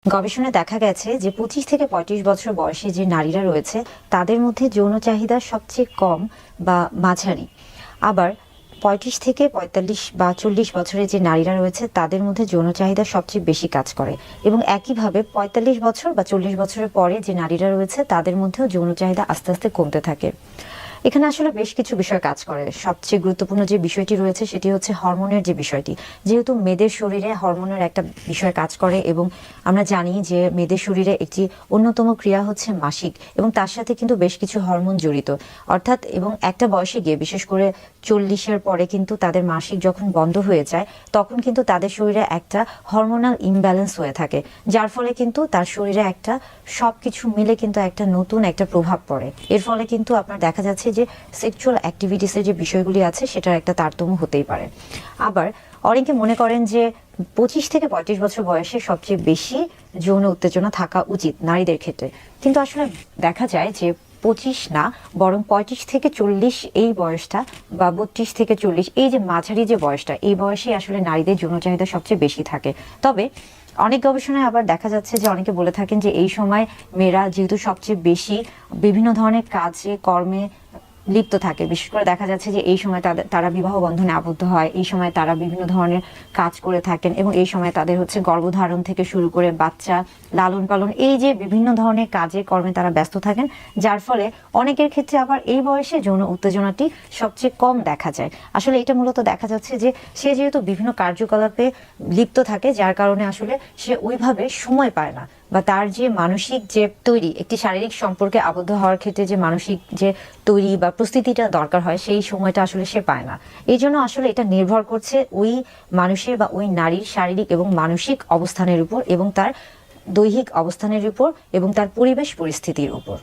গবেষণায় দেখা গেছে যে ২৫ থেকে ৩৫ বছর বয়সী যে নারীরা রয়েছে তাদের মধ্যে যৌন চাহিদা সবচেয়ে কম বা মাঝারি। আবার ৩৫ থেকে ৪৫ বা ৪০ বছরের যে নারীরা রয়েছে তাদের মধ্যে যৌন চাহিদা সবচেয়ে বেশি কাজ করে, এবং একইভাবে ৪৫ বছর বা ৪০ বছরের পরে যে নারীরা রয়েছে তাদের মধ্যেও যৌন চাহিদা আস্তে আস্তে কমতে থাকে। এখানে আসলে বেশ কিছু বিষয় কাজ করে। সবচেয়ে গুরুত্বপূর্ণ যে বিষয়টি রয়েছে সেটি হচ্ছে হরমোনের যে বিষয়টি। যেহেতু মেয়েদের শরীরে হরমোনের একটা বিষয় কাজ করে, এবং আমরা জানি যে মেয়েদের শরীরে একটি অন্যতম ক্রিয়া হচ্ছে মাসিক, এবং তার সাথে কিন্তু বেশ কিছু হরমোন জড়িত। অর্থাৎ এবং একটা বয়সে গিয়ে বিশেষ করে ৪০-এর পরে কিন্তু তাদের মাসিক যখন বন্ধ হয়ে যায় তখন কিন্তু তাদের শরীরে একটা হরমোনাল ইমব্যালেন্স হয়ে থাকে, যার ফলে কিন্তু তার শরীরে একটা সবকিছু মিলে কিন্তু একটা নতুন একটা প্রভাব পড়ে। এর ফলে কিন্তু আপনার দেখা যাচ্ছে যে সেক্সুয়াল অ্যাক্টিভিটিসের যে বিষয়গুলি আছে সেটার একটা তারতম্য হতেই পারে। আবার অনেকে মনে করেন যে ২৫ থেকে ৩৫ বছর বয়সে সবচেয়ে বেশি যৌন উত্তেজনা থাকা উচিত নারীদের ক্ষেত্রে, কিন্তু আসলে দেখা যায় যে ২৫ না, বরং ৩৫ থেকে ৪০ এই বয়সটা, বা ৩২ থেকে ৪০ এই যে মাঝারি যে বয়সটা, এই বয়সে আসলে নারীদের যৌন চাহিদা সবচেয়ে বেশি থাকে। তবে অনেক গবেষণায় আবার দেখা যাচ্ছে যে অনেকে বলে থাকেন যে এই সময় মেয়েরা যেহেতু সবচেয়ে বেশি বিভিন্ন ধরনের কাজে কর্মে লিপ্ত থাকে, বিশেষ করে দেখা যাচ্ছে যে এই সময় তারা বিবাহ বন্ধনে আবদ্ধ হয়, এই সময় তারা বিভিন্ন ধরনের কাজ করে থাকেন, এবং এই সময় তাদের হচ্ছে গর্ভধারণ থেকে শুরু করে বাচ্চা লালন পালন, এই যে বিভিন্ন ধরনের কাজে কর্মে তারা ব্যস্ত থাকেন, যার ফলে অনেকের ক্ষেত্রে আবার এই বয়সে যৌন উত্তেজনাটি সবচেয়ে কম দেখা যায়। আসলে এটা মূলত দেখা যাচ্ছে যে সে যেহেতু বিভিন্ন কার্যকলাপে লিপ্ত থাকে, যার কারণে আসলে সে ওইভাবে সময় পায় না, বা তার যে মানসিক যে তৈরি, একটি শারীরিক সম্পর্কে আবদ্ধ হওয়ার ক্ষেত্রে যে মানসিক যে তৈরি বা প্রস্তুতিটা দরকার হয় সেই সময়টা আসলে সে পায় না। এই জন্য আসলে এটা নির্ভর করছে ওই মানুষের বা ওই নারীর শারীরিক এবং মানসিক অবস্থানের উপর, এবং তার দৈহিক অবস্থানের উপর, এবং তার পরিবেশ পরিস্থিতির উপর।